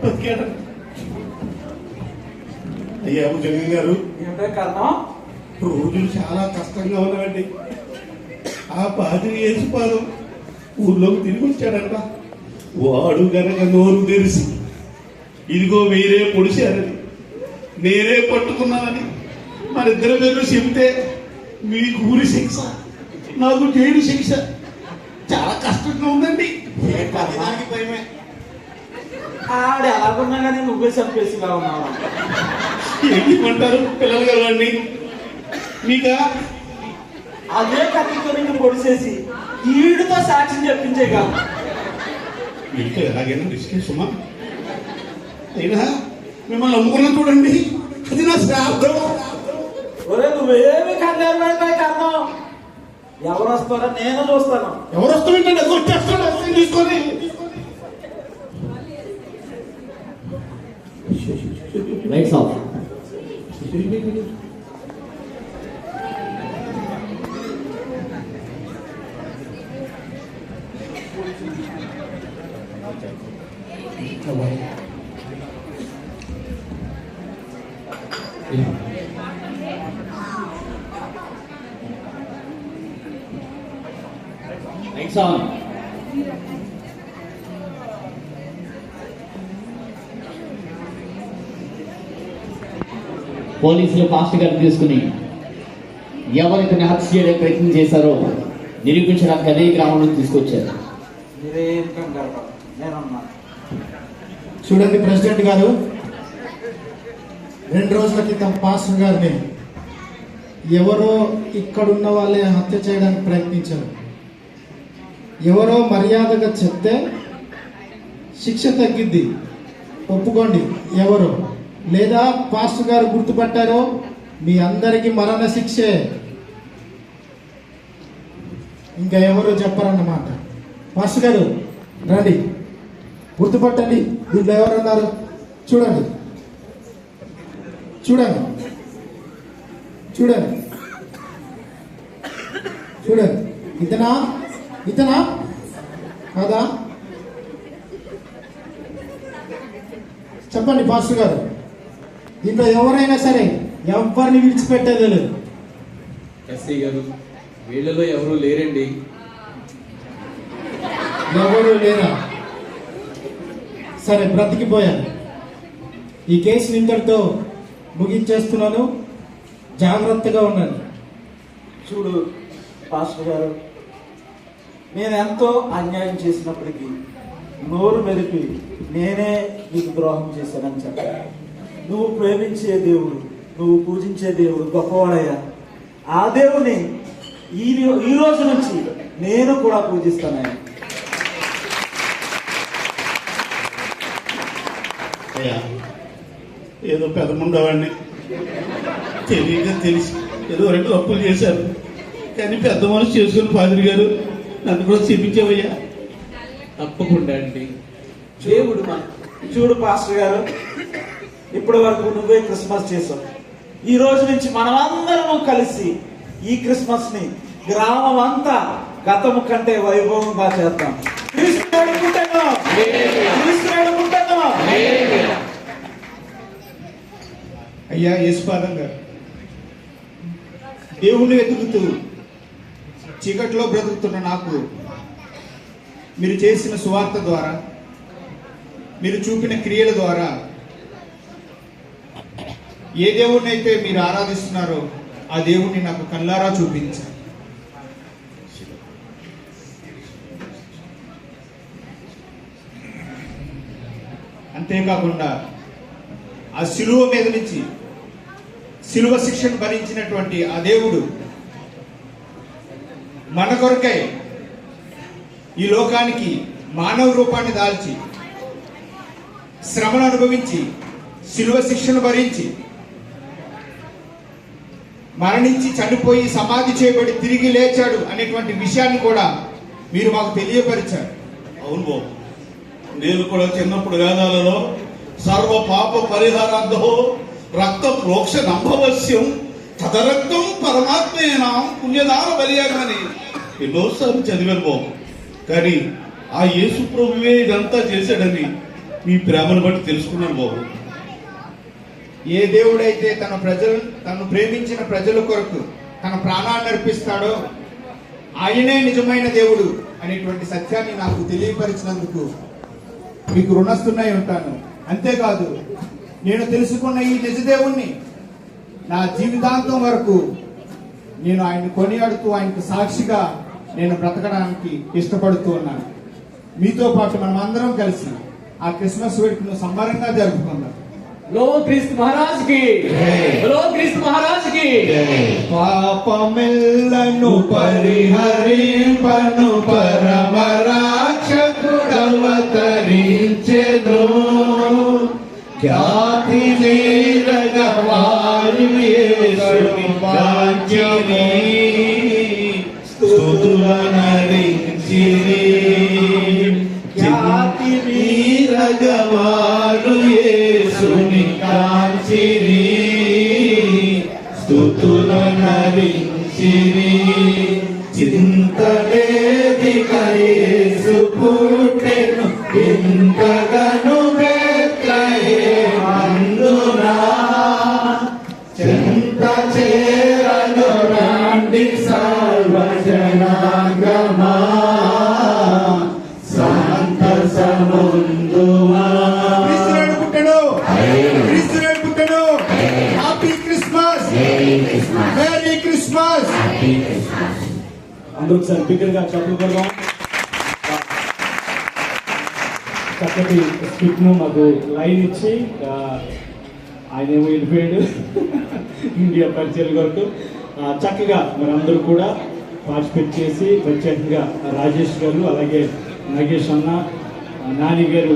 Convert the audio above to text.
బతికాడు. అయ్యా జగన్ గారు, ఏంటో కారణం? రోజులు చాలా కష్టంగా ఉన్నాయండి. ఆ పాదిరి యేసుపాదం ఊర్లోకి తిరిగి వచ్చాడంట. వాడు గనక నోరు తెరిసి ఇదిగో మీరే పొడిచారని, నేనే పట్టుకున్నానని మరిద్దరి పేరు చెబితే మీకు ఊరి శిక్ష, నాకు జైలు శిక్ష. చాలా కష్టంగా ఉందండి. భయమే. ఆడ ఎలాగున్నా కానీ నువ్వే చంపేసిగా ఉన్నావా? ఏమంటారు పిల్లలు కలవండి మీకా? అదే కత్తితో నిన్ను పొడిసేసి ఈడుతో సాక్ష్యం చెప్పించేగా. మీకు ఎలాగైనా రిస్కే సుమా. అయినా మిమ్మల్ని నమ్ముకున్నా చూడండి, అది నా శ్రాద్ధం. ఒరే నువ్వేమి కంగారు పడిపోయి కారణం. ఎవరు వస్తారో నేను చూస్తాను. ఎవరు వస్తామంటే వచ్చేస్తాడు తీసుకొని. Lights off. Lights on. పోలీసులు పాస్టర్ గారిని తీసుకుని ఎవరైతే హత్య చేయడానికి ప్రయత్నం చేశారో నిరూపించడానికి అదే గ్రామంలో తీసుకొచ్చారు. మీరేం కంగారు పడకండి, నేనున్నా. చూడండి ప్రెసిడెంట్ గారు, 2 రోజుల క్రితం పాస్టర్ గారిని ఎవరో ఇక్కడున్న వాళ్ళే హత్య చేయడానికి ప్రయత్నించారు. ఎవరో మర్యాదగా చెప్తే శిక్ష తగ్గిద్ది, ఒప్పుకోండి. ఎవరో లేదా పాస్టర్ గారు గుర్తుపట్టారో మీ అందరికీ మరణ శిక్షే. ఇంకా ఎవరో చెప్పరన్నమాట. పాస్టర్ గారు రండి, గుర్తుపట్టండి. దీంట్లో ఎవరున్నారు చూడండి, చూడండి, చూడండి, చూడండి. ఇతనా ఇతనా కాదా? చెప్పండి పాస్టర్ గారు. దీంట్లో ఎవరైనా సరే ఎవరిని విడిచిపెట్టేది లేదు. ఎస్ఐ గారు, వీళ్ళలో ఎవరు లేరండి. ఎవరు లేరా? సరే, బ్రతికిపోయాను. ఈ కేసుని ఇంతటితో ముగించేస్తున్నాను. జాగ్రత్తగా ఉన్నాను. చూడు పాస్టర్ గారు, నేను ఎంతో అన్యాయం చేసినప్పటికీ నోరు మెరిపి నేనే నీకు ద్రోహం చేశానని చెప్పాను. నువ్వు ప్రేమించే దేవుడు, నువ్వు పూజించే దేవుడు గొప్పవాడయ్యా. ఆ దేవుని ఈ రోజు నుంచి నేను కూడా పూజిస్తానయ్యా. అయ్యా ఏదో పెద్దముండవాడిని, తెలియక తెలిసి ఏదో 2 తప్పులు చేశారు. కానీ పెద్ద మనసు చేసుకుని పాదిరి గారు నన్ను కూడా చూపించావయ్యా. తప్పకుండా అండి. దేవుడు మన చూడు పాస్టర్ గారు, ఇప్పటి వరకు నువ్వే క్రిస్మస్ చేసావు. ఈ రోజు నుంచి మనమందరము కలిసి ఈ క్రిస్మస్ ని గ్రామం అంతా గతము కంటే వైభవంగా చేద్దాం. అయ్యా యేసుపాదం గారు, దేవుణ్ణి వెతుకుతూ చీకట్లో బ్రతుకుతున్న నాకు మీరు చేసిన సువార్త ద్వారా, మీరు చూపిన క్రియల ద్వారా ఏ దేవుణ్ణి అయితే మీరు ఆరాధిస్తున్నారో ఆ దేవుణ్ణి నాకు కళ్ళారా చూపించారు. అంతేకాకుండా ఆ శిలువ మీద నుంచి శిలువ శిక్షను భరించినటువంటి ఆ దేవుడు మన కొరకై ఈ లోకానికి మానవ రూపాన్ని దాల్చి శ్రమను అనుభవించి శిలువ శిక్షను భరించి మరణించి చనిపోయి సమాధి చేయబడి తిరిగి లేచాడు అనేటువంటి విషయాన్ని కూడా మీరు మాకు తెలియపరిచారు. అవును బాబు, నేను కూడా చిన్నప్పుడు వేదాలలో సర్వ పాప పరిహారార్థో రక్త ప్రోక్ష నంభవశ్యం తదరక్తం పరమాత్మేనాం పుణ్యదాన బలియాగమని ఎన్నోసార్లు చదివాను బాబు. కానీ ఆ యేసు ప్రభువే ఇదంతా చేశాడని మీ ప్రేమను బట్టి తెలుసుకున్నాను బాబు. ఏ దేవుడైతే తను ప్రేమించిన ప్రజల కొరకు తన ప్రాణాన్ని అర్పిస్తాడో ఆయనే నిజమైన దేవుడు అనేటువంటి సత్యాన్ని నాకు తెలియపరిచినందుకు మీకు రుణస్తున్నై ఉంటాను. అంతేకాదు, నేను తెలుసుకున్న ఈ నిజ దేవుణ్ణి నా జీవితాంతం వరకు నేను ఆయన్ని కొనియాడుతూ ఆయనకు సాక్షిగా నేను బ్రతకడానికి ఇష్టపడుతూ ఉన్నాను. మీతో పాటు మనం అందరం కలిసి ఆ క్రిస్మస్ వేడుకను సంబరంగా జరుపుకుందాం. లో క్రీస్తు మహారాజ్ కి, లో క్రీస్తు మహారాజ్ కి. పాపమెల్లను పరిహరింపను పరమ రక్షకుడవతరించెను. ఖ్యాతి చేరగా వారు యేసుని వాంఛిని, స్తుతులనరించిరి. ఖ్యాతి మీరగా వారు యేసుని కాంచిరి, స్తుతులనరించిరి. చింతలేదిక యేసు పుట్టెను ఇంకగను బెత్లెహేమందునా. చెంత చేరను రాండి సర్వజనాంగమా, సంతసముందుమా. క్రీస్తునాడు పుట్టెను, క్రీస్తునాడు పుట్టెను. Happy Christmas, merry Christmas. అందరూ ఒకసారి బిగ్గరగా చదువు కొడదాం. చక్కటి స్క్రిప్ట్ ను మాకు లైన్ ఇచ్చి ఆయన ఏమో వెళ్ళిపోయాడు ఇండియా పరిచయం కొరకు. చక్కగా మరి అందరూ కూడా పార్టిసిపేట్ చేసి ప్రత్యేకంగా రాజేష్ గారు, అలాగే నాగేష్ అన్న, నాని గారు